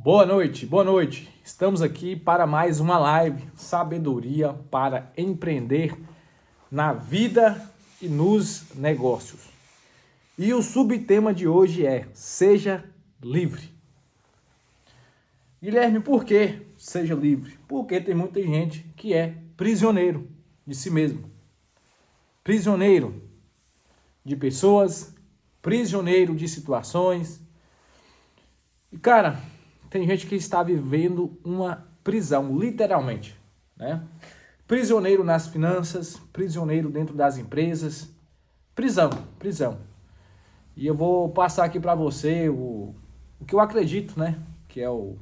Boa noite, boa noite. Estamos aqui para mais uma live Sabedoria para empreender na vida e nos negócios. E o subtema de hoje é Seja livre. Guilherme, por que seja livre? Porque tem muita gente que é prisioneiro de si mesmo. Prisioneiro de pessoas, prisioneiro de situações. E cara, tem gente que está vivendo uma prisão, literalmente, né? Prisioneiro nas finanças, prisioneiro dentro das empresas, prisão. E eu vou passar aqui para você o que eu acredito, né? Que é o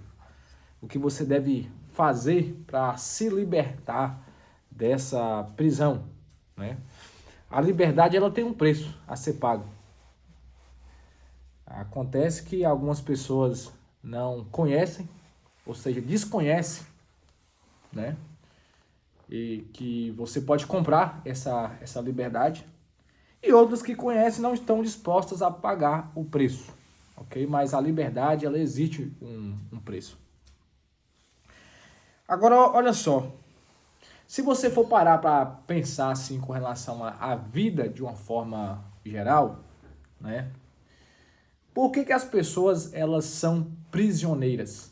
que você deve fazer para se libertar dessa prisão, né? A liberdade, ela tem um preço a ser pago. Acontece que algumas pessoas não conhecem, ou seja, desconhecem, né? E que você pode comprar essa liberdade. E outras que conhecem não estão dispostas a pagar o preço, ok? Mas a liberdade, ela existe um preço. Agora, olha só. Se você for parar para pensar assim com relação à vida de uma forma geral, né? Por que as pessoas elas são prisioneiras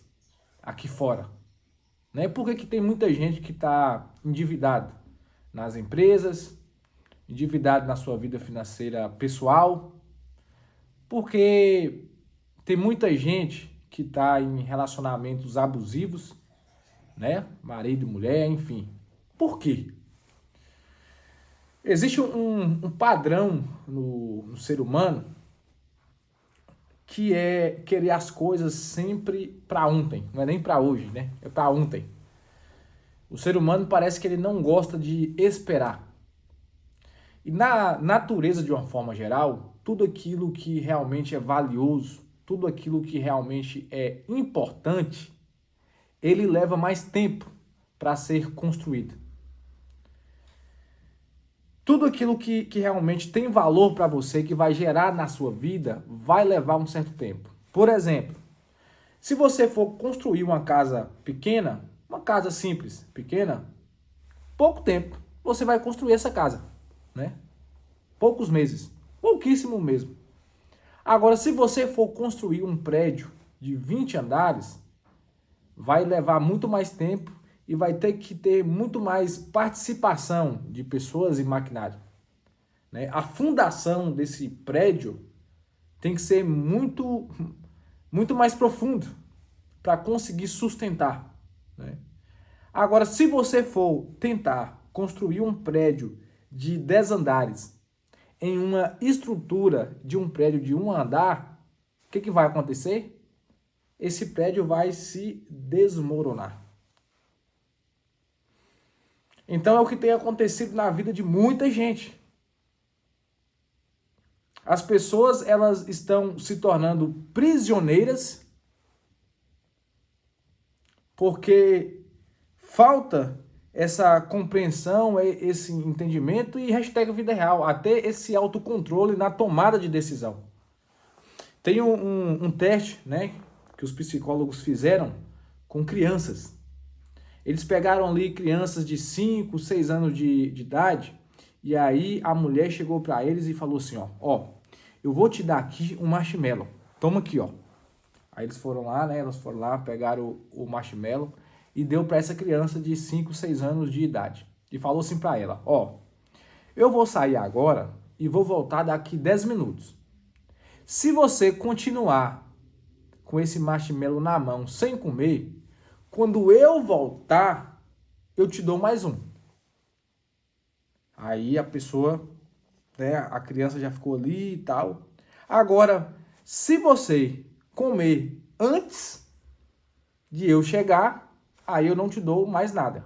aqui fora? Né? Por que tem muita gente que está endividado nas empresas, endividado na sua vida financeira pessoal? Porque tem muita gente que está em relacionamentos abusivos, né? Marido e mulher, enfim. Por quê? Existe um padrão no ser humano que é querer as coisas sempre para ontem, não é nem para hoje, né? É para ontem. O ser humano parece que ele não gosta de esperar. E na natureza, de uma forma geral, tudo aquilo que realmente é valioso, tudo aquilo que realmente é importante, ele leva mais tempo para ser construído. Tudo aquilo que realmente tem valor para você, que vai gerar na sua vida, vai levar um certo tempo. Por exemplo, se você for construir uma casa pequena, uma casa simples, pequena, pouco tempo você vai construir essa casa, né? Poucos meses, pouquíssimo mesmo. Agora, se você for construir um prédio de 20 andares, vai levar muito mais tempo e vai ter que ter muito mais participação de pessoas e maquinário, né? A fundação desse prédio tem que ser muito mais profundo para conseguir sustentar, né? Agora, se você for tentar construir um prédio de 10 andares em uma estrutura de um prédio de um andar, o que vai acontecer? Esse prédio vai se desmoronar. Então é o que tem acontecido na vida de muita gente. As pessoas, elas estão se tornando prisioneiras porque falta essa compreensão, esse entendimento e hashtag vida real, até esse autocontrole na tomada de decisão. Tem um teste, né, que os psicólogos fizeram com crianças. Eles pegaram ali crianças de 5, 6 anos de idade, e aí a mulher chegou para eles e falou assim, ó, eu vou te dar aqui um marshmallow, toma aqui, ó. Aí eles foram lá, né, elas foram lá, pegaram o marshmallow e deu para essa criança de 5, 6 anos de idade. E falou assim para ela, ó, eu vou sair agora e vou voltar daqui 10 minutos. Se você continuar com esse marshmallow na mão sem comer, quando eu voltar, eu te dou mais um. Aí a pessoa, né, a criança já ficou ali e tal. Agora, se você comer antes de eu chegar, aí eu não te dou mais nada.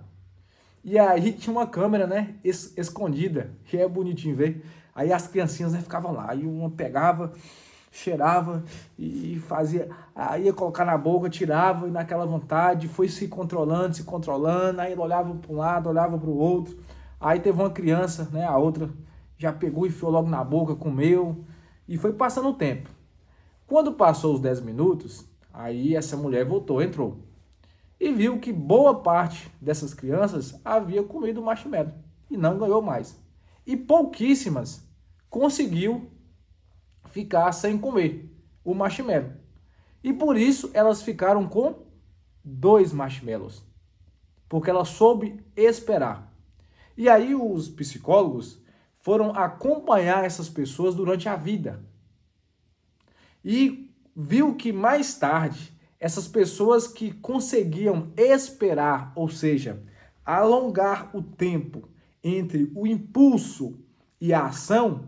E aí tinha uma câmera, né, escondida, que é bonitinho ver. Aí as criancinhas, né, ficavam lá, e uma pegava, cheirava e fazia, aí ia colocar na boca, tirava e naquela vontade, foi se controlando, aí olhava para um lado, olhava para o outro. Aí teve uma criança, né, a outra já pegou e enfiou logo na boca, comeu e foi passando o tempo. Quando passou os 10 minutos, Aí essa mulher voltou, entrou. E viu que boa parte dessas crianças havia comido marshmallow e não ganhou mais. E pouquíssimas conseguiu ficar sem comer o marshmallow. E por isso elas ficaram com 2 marshmallows, porque ela soube esperar. E aí os psicólogos foram acompanhar essas pessoas durante a vida. E viu que mais tarde, essas pessoas que conseguiam esperar, ou seja, alongar o tempo entre o impulso e a ação,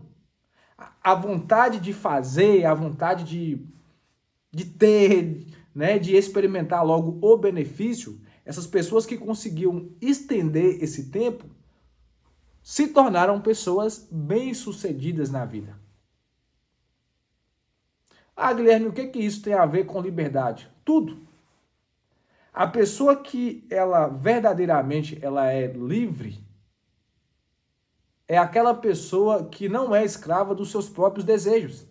a vontade de fazer, a vontade de ter, né, de experimentar logo o benefício, essas pessoas que conseguiam estender esse tempo se tornaram pessoas bem-sucedidas na vida. Ah, Guilherme, o que isso tem a ver com liberdade? Tudo. A pessoa que ela verdadeiramente ela é livre é aquela pessoa que não é escrava dos seus próprios desejos.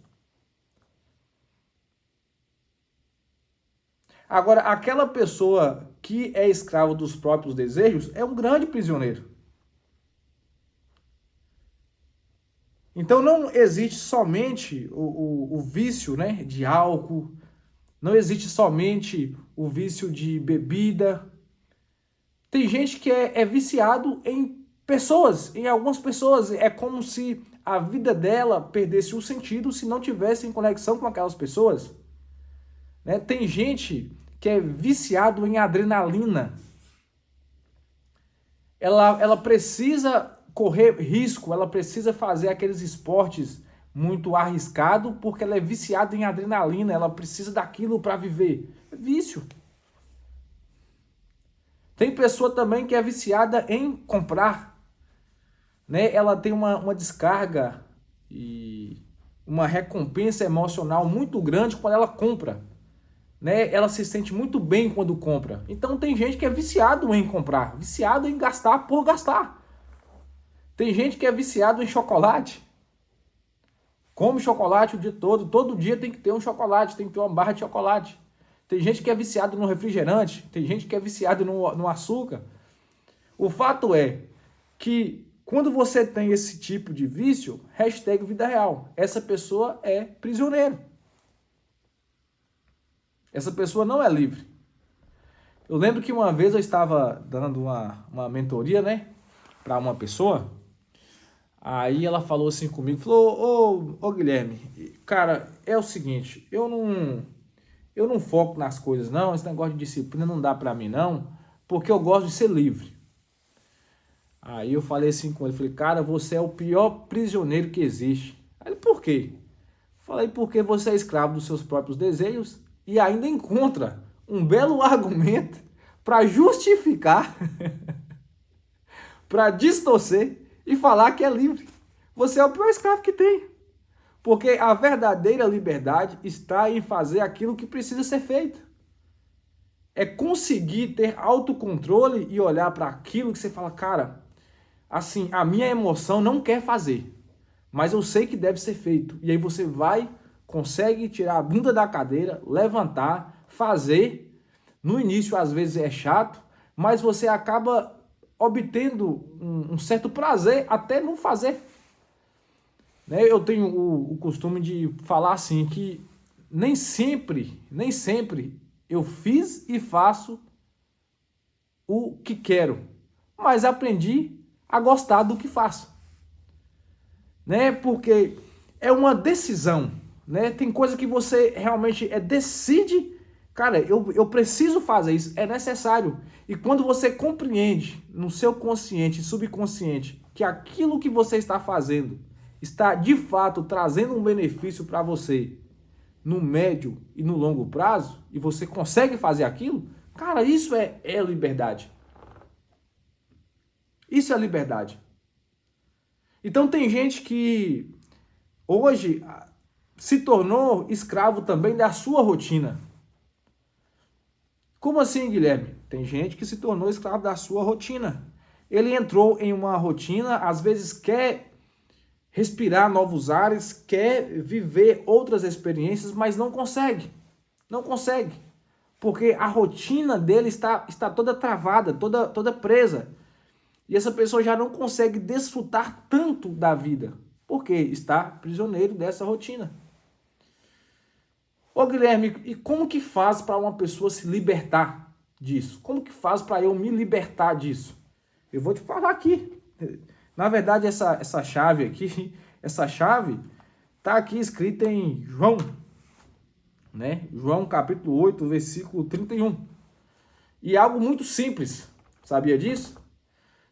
Agora, aquela pessoa que é escrava dos próprios desejos é um grande prisioneiro. Então não existe somente o vício, né, de álcool, não existe somente o vício de bebida. Tem gente que é viciado em pessoas, em algumas pessoas. É como se a vida dela perdesse o sentido se não tivesse em conexão com aquelas pessoas. Né? Tem gente que é viciado em adrenalina. Ela precisa correr risco, ela precisa fazer aqueles esportes muito arriscados porque ela é viciada em adrenalina, ela precisa daquilo para viver. É vício. Tem pessoa também que é viciada em comprar, né? Ela tem uma descarga e uma recompensa emocional muito grande quando ela compra, né? Ela se sente muito bem quando compra. Então tem gente que é viciado em comprar, viciado em gastar por gastar. Tem gente que é viciado em chocolate. Come chocolate o dia todo dia tem que ter um chocolate, tem que ter uma barra de chocolate. Tem gente que é viciado no refrigerante, tem gente que é viciado no açúcar. O fato é que quando você tem esse tipo de vício, hashtag vida real, essa pessoa é prisioneiro. Essa pessoa não é livre. Eu lembro que uma vez eu estava dando uma mentoria, né, para uma pessoa. Aí ela falou assim comigo, falou, ô Guilherme, cara, é o seguinte, eu não foco nas coisas não, esse negócio de disciplina não dá pra mim não, porque eu gosto de ser livre. Aí eu falei assim com ele, falei, cara, você é o pior prisioneiro que existe. Aí ele, por quê? Falei, porque você é escravo dos seus próprios desejos e ainda encontra um belo argumento para justificar, para distorcer e falar que é livre. Você é o pior escravo que tem. Porque a verdadeira liberdade está em fazer aquilo que precisa ser feito. É conseguir ter autocontrole e olhar para aquilo que você fala, cara, assim, a minha emoção não quer fazer, mas eu sei que deve ser feito. E aí você vai, consegue tirar a bunda da cadeira, levantar, fazer. No início, às vezes, é chato, mas você acaba obtendo um certo prazer até não fazer. Né? Eu tenho o costume de falar assim, que nem sempre eu fiz e faço o que quero, mas aprendi a gostar do que faço. Né? Porque é uma decisão. Né? Tem coisa que você realmente decide, cara, eu preciso fazer isso, é necessário. E quando você compreende no seu consciente e subconsciente que aquilo que você está fazendo está de fato trazendo um benefício para você no médio e no longo prazo, e você consegue fazer aquilo, cara, isso é liberdade. Isso é liberdade. Então tem gente que hoje se tornou escravo também da sua rotina. Como assim, Guilherme? Tem gente que se tornou escravo da sua rotina. Ele entrou em uma rotina, às vezes quer respirar novos ares, quer viver outras experiências, mas não consegue. Não consegue. Porque a rotina dele está toda travada, toda presa. E essa pessoa já não consegue desfrutar tanto da vida, porque está prisioneiro dessa rotina. Ô Guilherme, e como que faz para uma pessoa se libertar disso? Como que faz para eu me libertar disso? Eu vou te falar aqui. Na verdade, essa chave aqui, essa chave está aqui escrita em João, né? João capítulo 8, versículo 31. E é algo muito simples, sabia disso?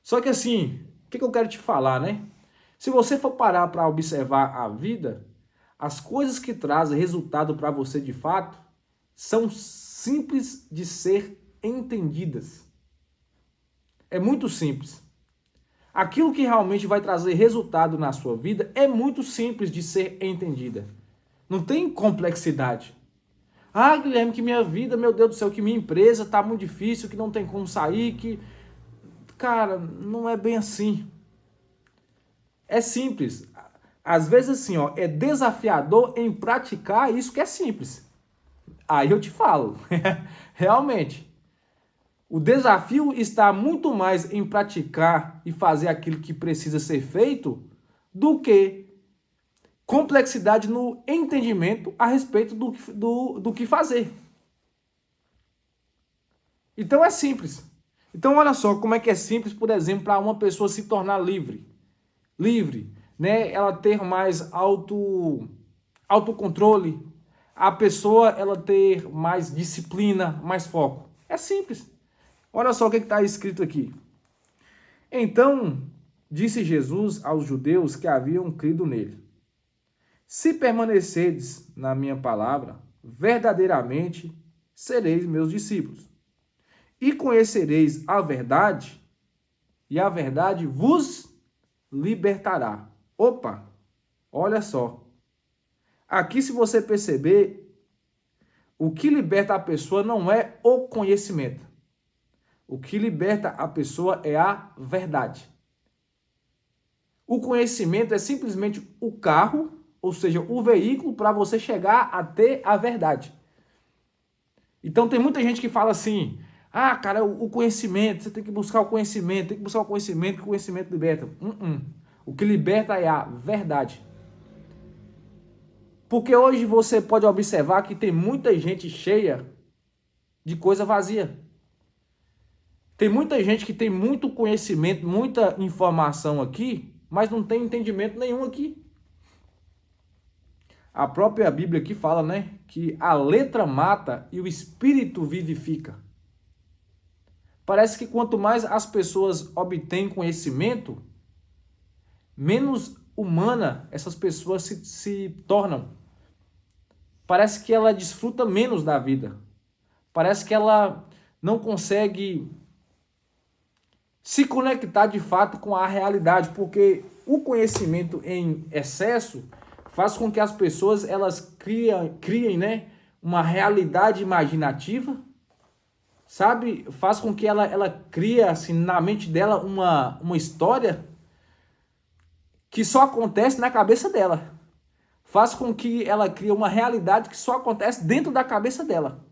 Só que assim, o que eu quero te falar, né? Se você for parar para observar a vida, as coisas que trazem resultado para você de fato são simples de ser entendidas. É muito simples. Aquilo que realmente vai trazer resultado na sua vida é muito simples de ser entendida. Não tem complexidade. Ah, Guilherme, que minha vida, meu Deus do céu, que minha empresa tá muito difícil, que não tem como sair, que... Cara, não é bem assim. É simples. Às vezes assim, ó, é desafiador em praticar isso que é simples. Aí eu te falo, realmente. O desafio está muito mais em praticar e fazer aquilo que precisa ser feito do que complexidade no entendimento a respeito do que fazer. Então é simples. Então olha só como é que é simples, por exemplo, para uma pessoa se tornar livre. Livre, né? Ela ter mais autocontrole, a pessoa ela ter mais disciplina, mais foco. É simples. Olha só o que está escrito aqui. Então, disse Jesus aos judeus que haviam crido nele: se permanecerdes na minha palavra, verdadeiramente sereis meus discípulos. E conhecereis a verdade, e a verdade vos libertará. Opa, olha só. Aqui, se você perceber, o que liberta a pessoa não é o conhecimento. O que liberta a pessoa é a verdade. O conhecimento é simplesmente o carro, ou seja, o veículo para você chegar a ter a verdade. Então tem muita gente que fala assim: ah, cara, o conhecimento, você tem que buscar o conhecimento, que o conhecimento liberta. O que liberta é a verdade. Porque hoje você pode observar que tem muita gente cheia de coisa vazia. Tem muita gente que tem muito conhecimento, muita informação aqui, mas não tem entendimento nenhum aqui. A própria Bíblia aqui fala, né, que a letra mata e o espírito vivifica. Parece que quanto mais as pessoas obtêm conhecimento, menos humana essas pessoas se tornam. Parece que ela desfruta menos da vida. Parece que ela não consegue se conectar de fato com a realidade, porque o conhecimento em excesso faz com que as pessoas elas criem, né, uma realidade imaginativa, sabe? Faz com que ela crie assim, na mente dela uma história que só acontece na cabeça dela. Faz com que ela crie uma realidade que só acontece dentro da cabeça dela.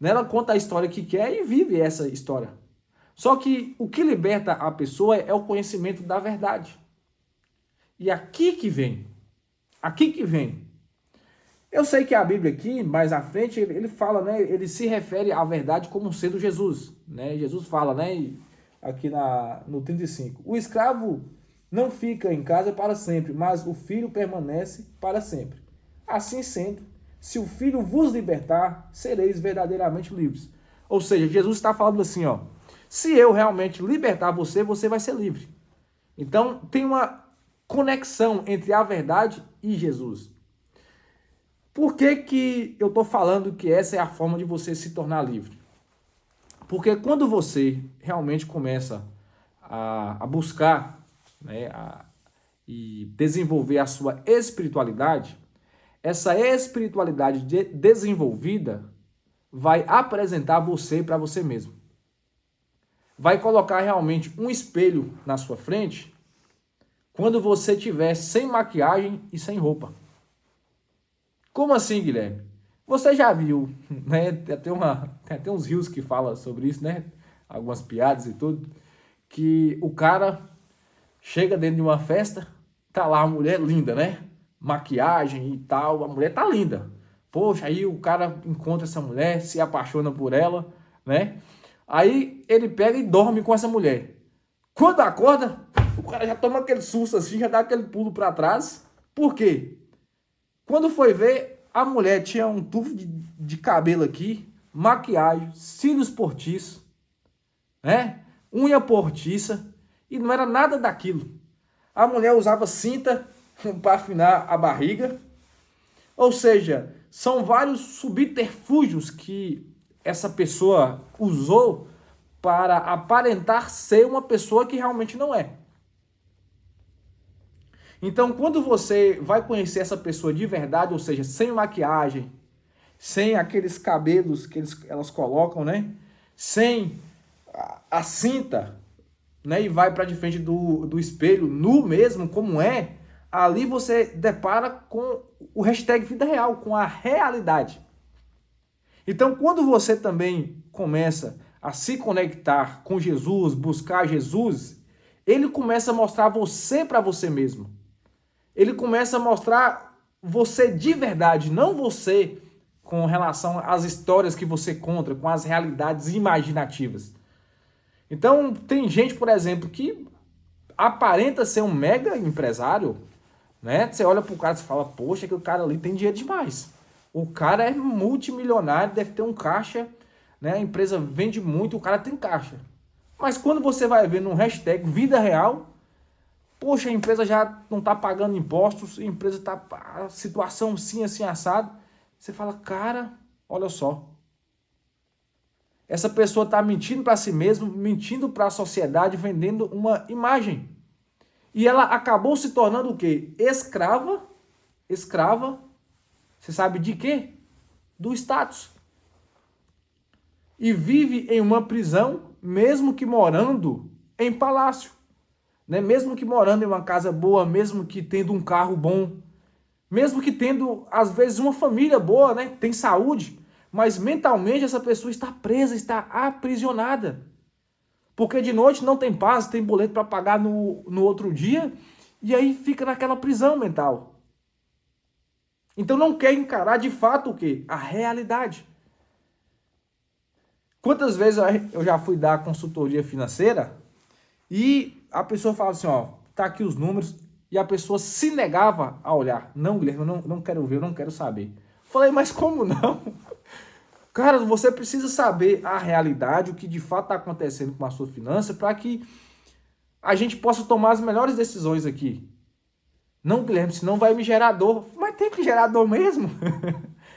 Ela conta a história que quer e vive essa história. Só que o que liberta a pessoa é o conhecimento da verdade. E aqui que vem. Aqui que vem. Eu sei que a Bíblia aqui, mais à frente, ele fala, né? Ele se refere à verdade como sendo Jesus. Né? Jesus fala, né? Aqui no 35. O escravo não fica em casa para sempre, mas o filho permanece para sempre. Assim sendo, se o filho vos libertar, sereis verdadeiramente livres. Ou seja, Jesus está falando assim, ó. Se eu realmente libertar você, você vai ser livre. Então, tem uma conexão entre a verdade e Jesus. Por que eu estou falando que essa é a forma de você se tornar livre? Porque quando você realmente começa a buscar, né, e desenvolver a sua espiritualidade, essa espiritualidade desenvolvida vai apresentar você para você mesmo. Vai colocar realmente um espelho na sua frente quando você estiver sem maquiagem e sem roupa. Como assim, Guilherme? Você já viu, né? Tem até uns rios que falam sobre isso, né? Algumas piadas e tudo. Que o cara chega dentro de uma festa, tá lá uma mulher linda, né? Maquiagem e tal, a mulher tá linda. Poxa, aí o cara encontra essa mulher, se apaixona por ela, né? Aí ele pega e dorme com essa mulher. Quando acorda, o cara já toma aquele susto assim, já dá aquele pulo pra trás. Por quê? Quando foi ver, a mulher tinha um tufo de cabelo aqui, maquiagem, cílios postiços, né? Unha postiça, e não era nada daquilo. A mulher usava cinta para afinar a barriga. Ou seja, são vários subterfúgios que essa pessoa usou para aparentar ser uma pessoa que realmente não é. Então, quando você vai conhecer essa pessoa de verdade, ou seja, sem maquiagem, sem aqueles cabelos que elas colocam, né? Sem a cinta, né? E vai para de frente do espelho, nu mesmo, como é, ali você depara com o hashtag vida real, com a realidade. Então, quando você também começa a se conectar com Jesus, buscar Jesus, ele começa a mostrar você para você mesmo. Ele começa a mostrar você de verdade, não você com relação às histórias que você conta, com as realidades imaginativas. Então, tem gente, por exemplo, que aparenta ser um mega empresário, né? Você olha pro cara e fala, poxa, que o cara ali tem dinheiro demais. O cara é multimilionário, deve ter um caixa, né? A empresa vende muito, o cara tem caixa. Mas quando você vai ver no hashtag vida real, poxa, a empresa já não está pagando impostos, a empresa está a situação assim, assim, assado. Você fala, cara, olha só. Essa pessoa está mentindo para si mesma, mentindo para a sociedade, vendendo uma imagem. E ela acabou se tornando o quê? Escrava. Você sabe de quê? Do status. E vive em uma prisão, mesmo que morando em palácio. Né? Mesmo que morando em uma casa boa, mesmo que tendo um carro bom, mesmo que tendo, às vezes, uma família boa, né? Tem saúde, mas mentalmente essa pessoa está presa, está aprisionada. Porque de noite não tem paz, tem boleto para pagar no outro dia, e aí fica naquela prisão mental. Então não quer encarar de fato o quê? A realidade. Quantas vezes eu já fui dar consultoria financeira e a pessoa fala assim, ó, tá aqui os números, e a pessoa se negava a olhar. Não, Guilherme, eu não quero ver, eu não quero saber. Falei, mas como não? Cara, você precisa saber a realidade, o que de fato está acontecendo com a sua finança, para que a gente possa tomar as melhores decisões aqui. Não, Guilherme, senão vai me gerar dor. Mas tem que gerar dor mesmo.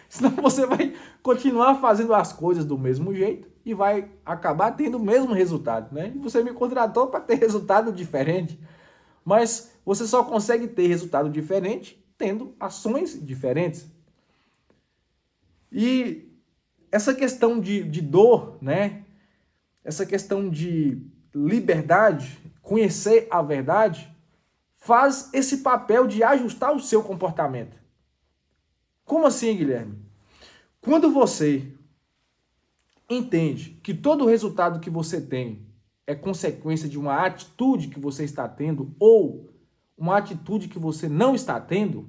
Senão você vai continuar fazendo as coisas do mesmo jeito e vai acabar tendo o mesmo resultado, né? E você me contratou para ter resultado diferente. Mas você só consegue ter resultado diferente tendo ações diferentes. E essa questão de dor, né? Essa questão de liberdade, conhecer a verdade, faz esse papel de ajustar o seu comportamento. Como assim, Guilherme? Quando você entende que todo o resultado que você tem é consequência de uma atitude que você está tendo ou uma atitude que você não está tendo,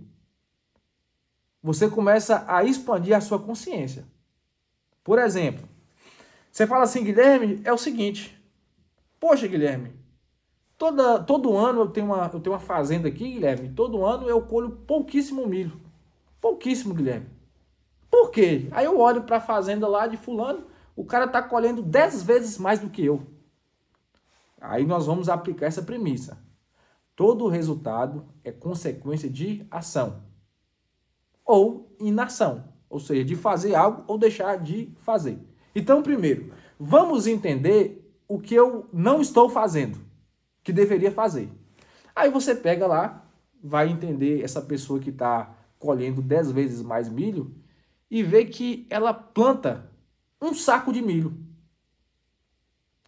você começa a expandir a sua consciência. Por exemplo, você fala assim, Guilherme, é o seguinte, poxa, Guilherme, todo ano eu tenho uma fazenda aqui, Guilherme, todo ano eu colho pouquíssimo milho. Pouquíssimo, Guilherme. Por quê? Aí eu olho para a fazenda lá de fulano, o cara está colhendo 10 vezes mais do que eu. Aí nós vamos aplicar essa premissa. Todo resultado é consequência de ação ou inação, ou seja, de fazer algo ou deixar de fazer. Então, primeiro, vamos entender o que eu não estou fazendo, que deveria fazer. Aí você pega lá, vai entender essa pessoa que está colhendo 10 vezes mais milho e vê que ela planta um saco de milho.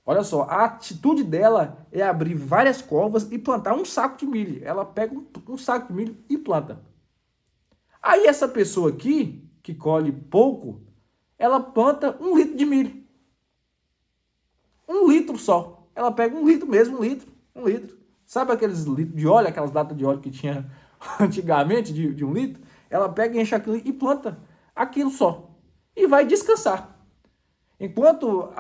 Olha só, a atitude dela é abrir várias covas e plantar um saco de milho. Ela pega um saco de milho e planta. Aí essa pessoa aqui, que colhe pouco, ela planta 1 litro de milho. 1 litro só. Ela pega 1 litro mesmo, 1 litro. Sabe aqueles litros de óleo, aquelas latas de óleo que tinha antigamente de 1 litro? Ela pega e enche aquilo e planta aquilo só. E vai descansar. Enquanto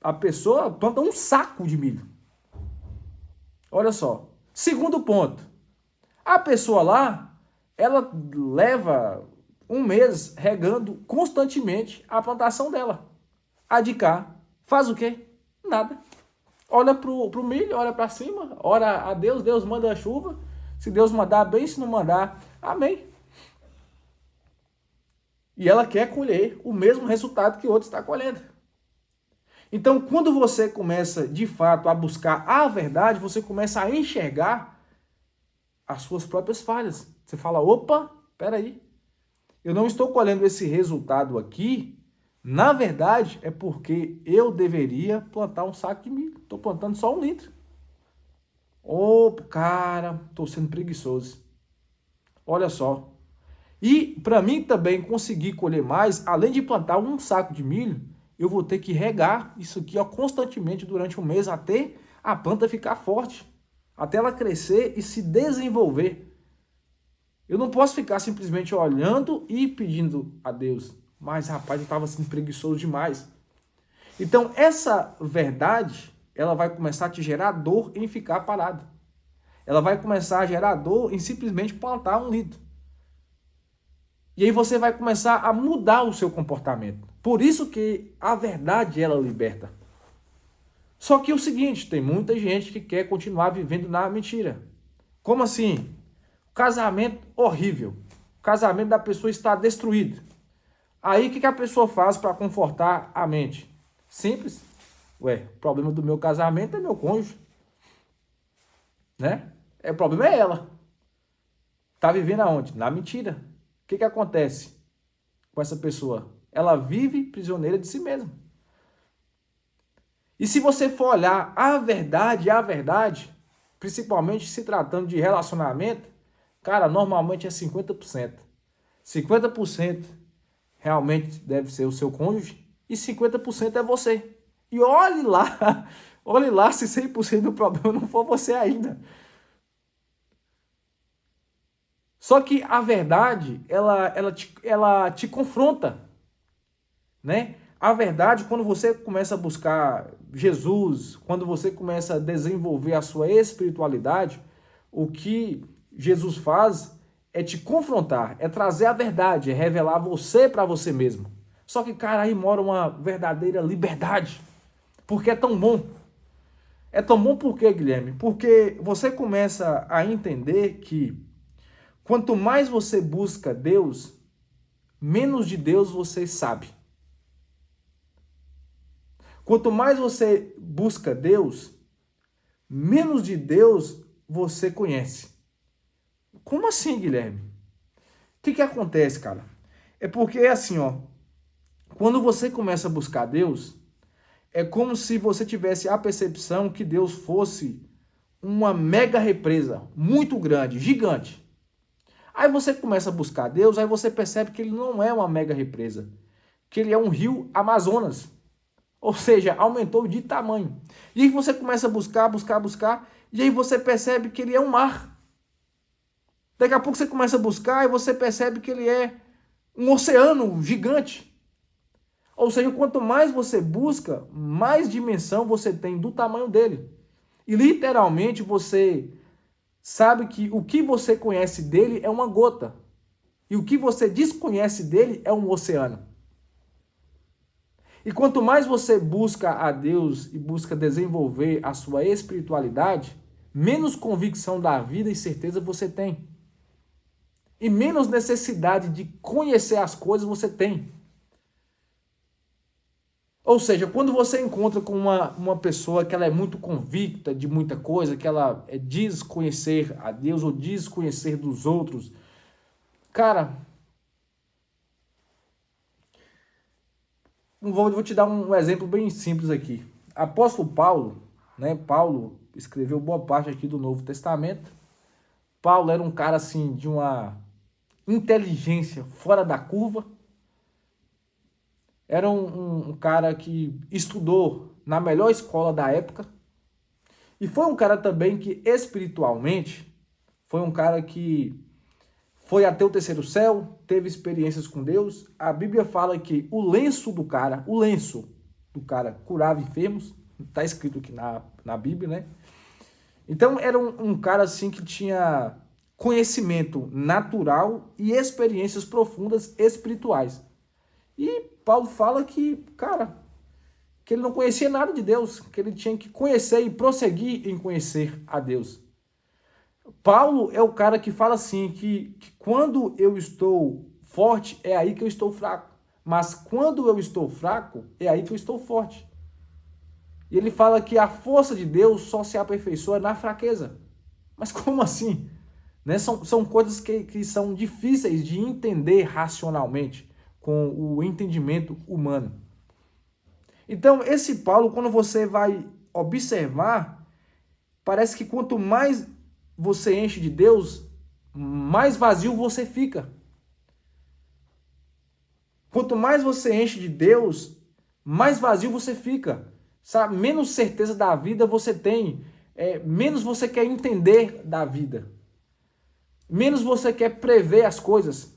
a pessoa planta 1 saco de milho. Olha só. Segundo ponto. A pessoa lá, ela leva 1 mês regando constantemente a plantação dela. A de cá faz o quê? Nada. Olha pro milho, olha para cima, ora a Deus, Deus manda a chuva. Se Deus mandar, bem, se não mandar, amém. E ela quer colher o mesmo resultado que o outro está colhendo. Então, quando você começa, de fato, a buscar a verdade, você começa a enxergar as suas próprias falhas. Você fala, opa, peraí, eu não estou colhendo esse resultado aqui, na verdade, é porque eu deveria plantar 1 saco de milho. Estou plantando só 1 litro. Opa, cara, estou sendo preguiçoso. Olha só. E para mim também conseguir colher mais, além de plantar 1 saco de milho, eu vou ter que regar isso aqui ó, constantemente durante 1 mês até a planta ficar forte, até ela crescer e se desenvolver. Eu não posso ficar simplesmente olhando e pedindo a Deus. Mas, rapaz, eu estava sendo preguiçoso demais. Então, essa verdade, ela vai começar a te gerar dor em ficar parado. Ela vai começar a gerar dor em simplesmente plantar 1 litro. E aí você vai começar a mudar o seu comportamento. Por isso que a verdade, ela liberta. Só que é o seguinte, tem muita gente que quer continuar vivendo na mentira. Como assim? Casamento horrível. O casamento da pessoa está destruído. Aí o que a pessoa faz para confortar a mente? Simples. Ué, o problema do meu casamento é meu cônjuge. Né? O problema é ela. Tá vivendo aonde? Na mentira. O que acontece com essa pessoa? Ela vive prisioneira de si mesma. E se você for olhar a verdade, principalmente se tratando de relacionamento, cara, normalmente é 50%. 50% realmente deve ser o seu cônjuge e 50% é você. E olhe lá se 100% do problema não for você ainda. Só que a verdade, ela te confronta, né? A verdade, quando você começa a buscar Jesus, quando você começa a desenvolver a sua espiritualidade, o que Jesus faz é te confrontar, é trazer a verdade, é revelar você para você mesmo. Só que, cara, aí mora uma verdadeira liberdade. Porque é tão bom. É tão bom por quê, Guilherme? Porque você começa a entender que quanto mais você busca Deus, menos de Deus você sabe. Quanto mais você busca Deus, menos de Deus você conhece. Como assim, Guilherme? O que acontece, cara? É porque é assim, ó. Quando você começa a buscar Deus, é como se você tivesse a percepção que Deus fosse uma mega represa, muito grande, gigante. Aí você começa a buscar Deus, aí você percebe que ele não é uma mega represa, que ele é um rio Amazonas. Ou seja, aumentou de tamanho. E aí você começa a buscar, e aí você percebe que ele é um mar. Daqui a pouco você começa a buscar e você percebe que ele é um oceano gigante. Ou seja, quanto mais você busca, mais dimensão você tem do tamanho dele. E literalmente você sabe que o que você conhece dele é uma gota. E o que você desconhece dele é um oceano. E quanto mais você busca a Deus e busca desenvolver a sua espiritualidade, menos convicção da vida e certeza você tem. E menos necessidade de conhecer as coisas você tem. Ou seja, quando você encontra com uma pessoa que ela é muito convicta de muita coisa, que ela diz conhecer a Deus ou diz conhecer dos outros, cara, vou te dar um exemplo bem simples aqui. Apóstolo Paulo, né? Paulo escreveu boa parte aqui do Novo Testamento. Paulo era um cara assim de uma inteligência fora da curva, era um cara que estudou na melhor escola da época. E foi um cara também que, espiritualmente, foi um cara que foi até o terceiro céu, teve experiências com Deus. A Bíblia fala que o lenço do cara curava enfermos. Está escrito aqui na Bíblia, né? Então, era um cara assim que tinha conhecimento natural e experiências profundas espirituais. E Paulo fala que, cara, que ele não conhecia nada de Deus, que ele tinha que conhecer e prosseguir em conhecer a Deus. Paulo é o cara que fala assim, que quando eu estou forte, é aí que eu estou fraco. Mas quando eu estou fraco, é aí que eu estou forte. E ele fala que a força de Deus só se aperfeiçoa na fraqueza. Mas como assim? Né? São coisas que são difíceis de entender racionalmente, com o entendimento humano. Então, esse Paulo, quando você vai observar, parece que quanto mais você enche de Deus, mais vazio você fica. Quanto mais você enche de Deus, mais vazio você fica. Sabe? Menos certeza da vida você tem. Menos você quer entender da vida. Menos você quer prever as coisas.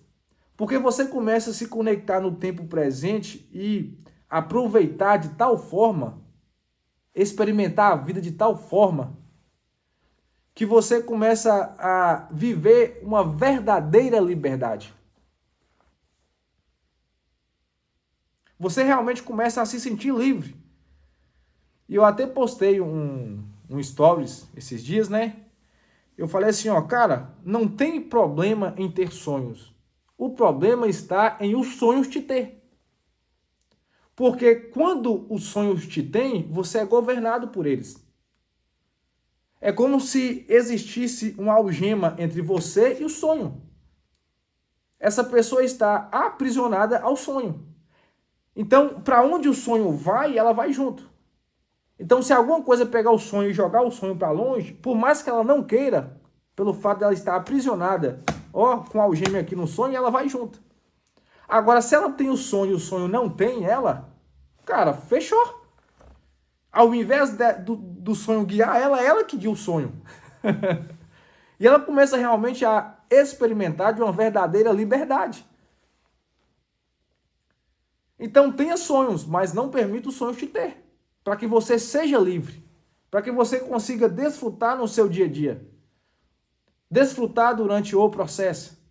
Porque você começa a se conectar no tempo presente e aproveitar de tal forma, experimentar a vida de tal forma, que você começa a viver uma verdadeira liberdade. Você realmente começa a se sentir livre. E eu até postei um stories esses dias, né? Eu falei assim, ó, cara, não tem problema em ter sonhos. O problema está em os sonhos te ter. Porque quando os sonhos te têm, você é governado por eles. É como se existisse uma algema entre você e o sonho. Essa pessoa está aprisionada ao sonho. Então, para onde o sonho vai, ela vai junto. Então, se alguma coisa pegar o sonho e jogar o sonho para longe, por mais que ela não queira, pelo fato dela estar aprisionada, ó, com a algema aqui no sonho, ela vai junto. Agora, se ela tem o sonho e o sonho não tem ela, cara, fechou. Ao invés do sonho guiar ela, é ela que guia o sonho. E ela começa realmente a experimentar de uma verdadeira liberdade. Então tenha sonhos, mas não permita os sonhos te ter. Para que você seja livre. Para que você consiga desfrutar no seu dia a dia. Desfrutar durante o processo.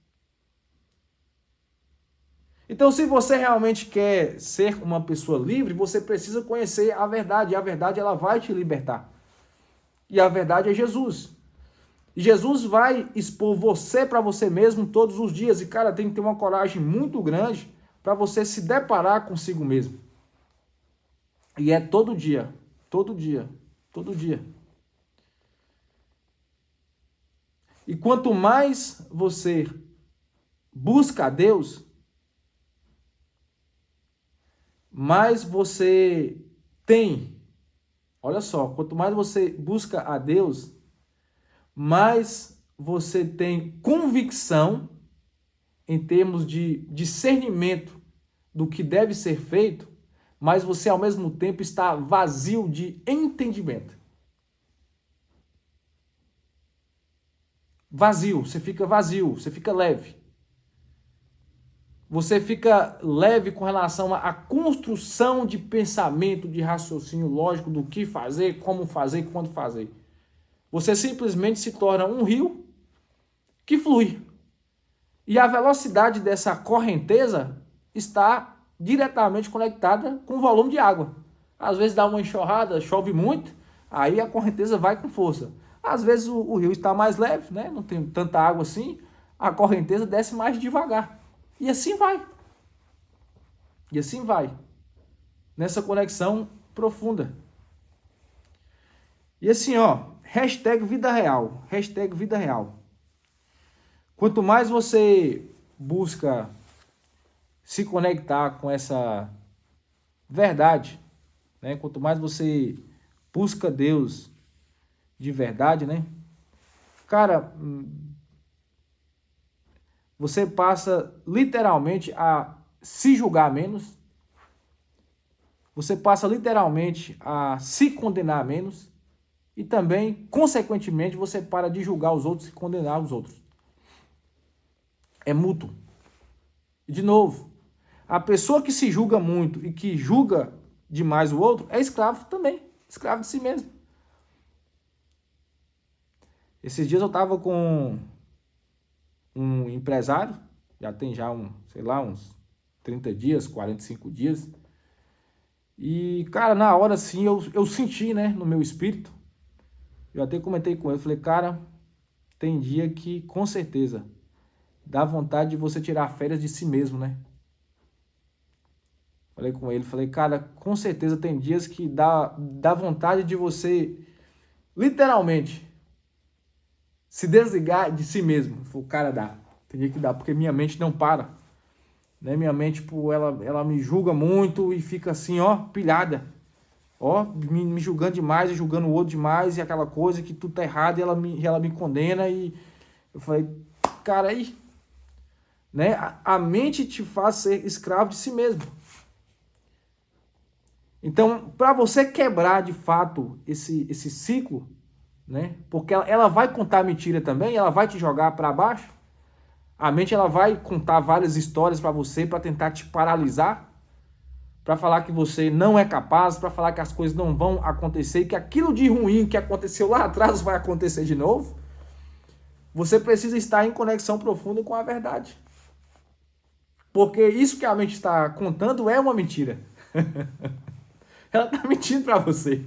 Então, se você realmente quer ser uma pessoa livre, você precisa conhecer a verdade. E a verdade, ela vai te libertar. E a verdade é Jesus. E Jesus vai expor você para você mesmo todos os dias. E, cara, tem que ter uma coragem muito grande para você se deparar consigo mesmo. E é todo dia, todo dia, todo dia. E quanto mais você busca a Deus, mais você tem. Olha só, quanto mais você busca a Deus, mais você tem convicção em termos de discernimento do que deve ser feito, mas você ao mesmo tempo está vazio de entendimento. Vazio, você fica leve. Você fica leve com relação à construção de pensamento, de raciocínio lógico do que fazer, como fazer e quando fazer. Você simplesmente se torna um rio que flui. E a velocidade dessa correnteza está diretamente conectada com o volume de água. Às vezes dá uma enxurrada, chove muito, aí a correnteza vai com força. Às vezes o rio está mais leve, né? Não tem tanta água assim, a correnteza desce mais devagar. E assim vai. E assim vai. Nessa conexão profunda. E assim, ó, hashtag vida real. Hashtag vida real. Quanto mais você busca se conectar com essa verdade, né? Quanto mais você busca Deus de verdade, né? Cara, você passa literalmente a se julgar menos, você passa literalmente a se condenar menos e também, consequentemente, você para de julgar os outros e condenar os outros. É mútuo. E, de novo, a pessoa que se julga muito e que julga demais o outro é escravo também, escravo de si mesmo. Esses dias eu estava com um empresário, uns 30 dias, 45 dias. E, cara, na hora assim, eu senti, né, no meu espírito, eu até comentei com ele, falei, cara, tem dia que, com certeza, dá vontade de você tirar férias de si mesmo, né? Falei com ele, falei, cara, com certeza tem dias que dá vontade de você, literalmente, se desligar de si mesmo. Falei, cara, dá. Tem dia que dá, porque minha mente não para. Né? Minha mente, tipo, ela me julga muito e fica assim, ó, pilhada. Ó, me julgando demais e julgando o outro demais e aquela coisa que tudo tá errado e ela me condena e eu falei, cara, aí, né? A mente te faz ser escravo de si mesmo. Então, para você quebrar de fato esse ciclo, né? Porque ela vai contar mentira também, ela vai te jogar para baixo. A mente ela vai contar várias histórias para você para tentar te paralisar, para falar que você não é capaz, para falar que as coisas não vão acontecer e que aquilo de ruim que aconteceu lá atrás vai acontecer de novo. Você precisa estar em conexão profunda com a verdade. Porque isso que a mente está contando é uma mentira. Ela está mentindo para você.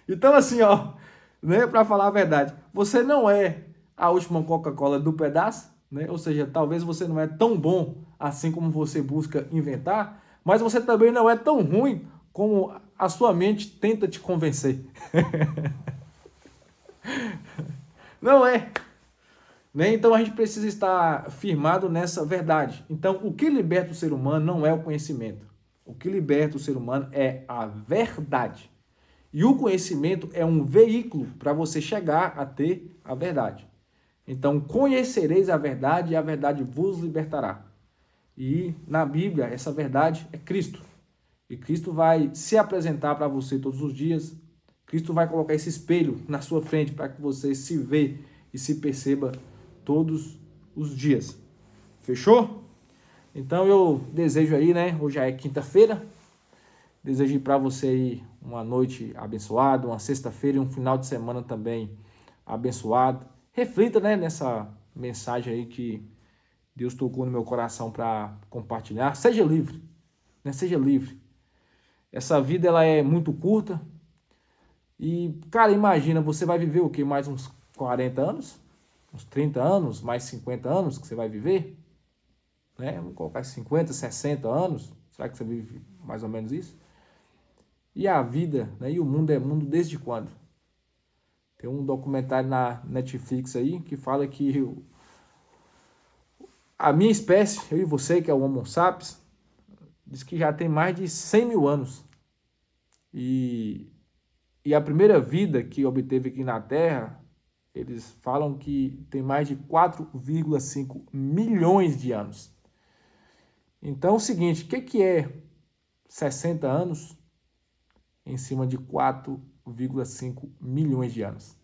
Então, assim, ó, né, para falar a verdade, você não é a última Coca-Cola do pedaço, né? Ou seja, talvez você não é tão bom assim como você busca inventar, mas você também não é tão ruim como a sua mente tenta te convencer. Não é. Né? Então a gente precisa estar firmado nessa verdade. Então, o que liberta o ser humano não é o conhecimento. O que liberta o ser humano é a verdade. E o conhecimento é um veículo para você chegar a ter a verdade. Então, conhecereis a verdade e a verdade vos libertará. E na Bíblia, essa verdade é Cristo. E Cristo vai se apresentar para você todos os dias. Cristo vai colocar esse espelho na sua frente para que você se vê e se perceba todos os dias. Fechou? Então eu desejo aí, né? Hoje já é quinta-feira. Desejo para você aí uma noite abençoada, uma sexta-feira e um final de semana também abençoado. Reflita, né, nessa mensagem aí que Deus tocou no meu coração para compartilhar. Seja livre, né? Seja livre. Essa vida ela é muito curta. E, cara, imagina, você vai viver o quê? Mais uns 40 anos? Uns 30 anos? Mais 50 anos que você vai viver? Né? Vamos colocar 50, 60 anos. Será que você vive mais ou menos isso? E a vida, né? E o mundo é mundo desde quando? Tem um documentário na Netflix aí que fala que a minha espécie, eu e você, que é o Homo sapiens, diz que já tem mais de 100 mil anos. E a primeira vida que obteve aqui na Terra, eles falam que tem mais de 4,5 milhões de anos. Então é o seguinte, o que é 60 anos em cima de 4,5 milhões de anos?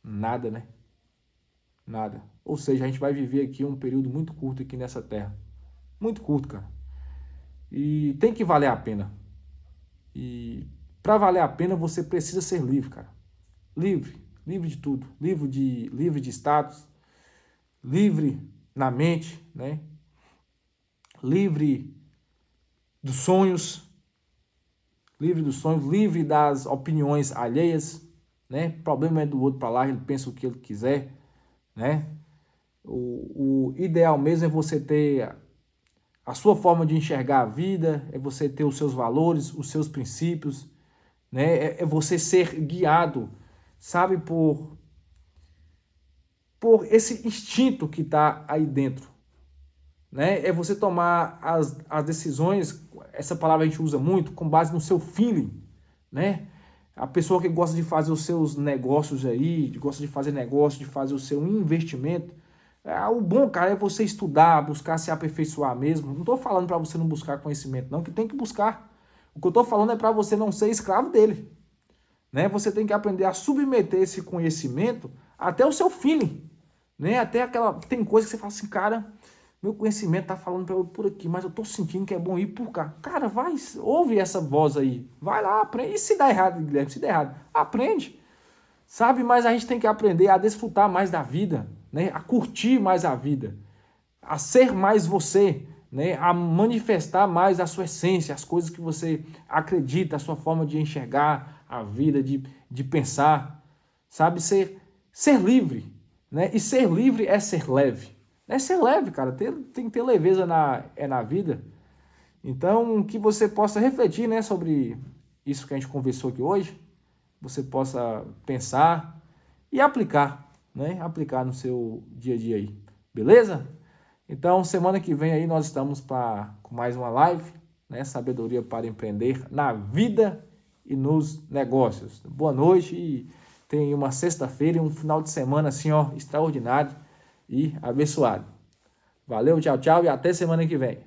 Nada, né? Nada. Ou seja, a gente vai viver aqui um período muito curto aqui nessa Terra. Muito curto, cara. E tem que valer a pena. E para valer a pena, você precisa ser livre, cara. Livre. Livre de tudo. Livre de status. Livre na mente, né? Livre dos sonhos. Livre dos sonhos. Livre das opiniões alheias, né? O problema é do outro para lá, ele pensa o que ele quiser, né? O ideal mesmo é você ter a sua forma de enxergar a vida, é você ter os seus valores, os seus princípios, né? É você ser guiado, sabe, por esse instinto que está aí dentro, né? É você tomar as decisões, essa palavra a gente usa muito, com base no seu feeling, né? A pessoa que gosta de fazer os seus negócios aí, gosta de fazer negócio, de fazer o seu investimento, o bom, cara, é você estudar, buscar se aperfeiçoar mesmo. Não estou falando para você não buscar conhecimento, não, que tem que buscar. O que eu estou falando é para você não ser escravo dele. Né? Você tem que aprender a submeter esse conhecimento até o seu feeling. Né? Até aquela... Tem coisa que você fala assim, cara, meu conhecimento está falando para eu por aqui, mas eu estou sentindo que é bom ir por cá. Cara, vai, ouve essa voz aí. Vai lá, aprende. E se dá errado, Guilherme? Se der errado, aprende. Sabe? Mas a gente tem que aprender a desfrutar mais da vida, né? A curtir mais a vida, a ser mais você, né? A manifestar mais a sua essência, as coisas que você acredita, a sua forma de enxergar a vida, de pensar, sabe? Ser livre, né? E ser livre é ser leve. É ser leve, cara. Tem que ter leveza na vida. Então, que você possa refletir, né, sobre isso que a gente conversou aqui hoje. Você possa pensar e aplicar, né? Aplicar no seu dia a dia aí. Beleza? Então, semana que vem aí nós estamos com mais uma live, né? Sabedoria para empreender na vida e nos negócios. Boa noite e tenha uma sexta-feira e um final de semana assim, ó, extraordinário e abençoado. Valeu, tchau, tchau e até semana que vem.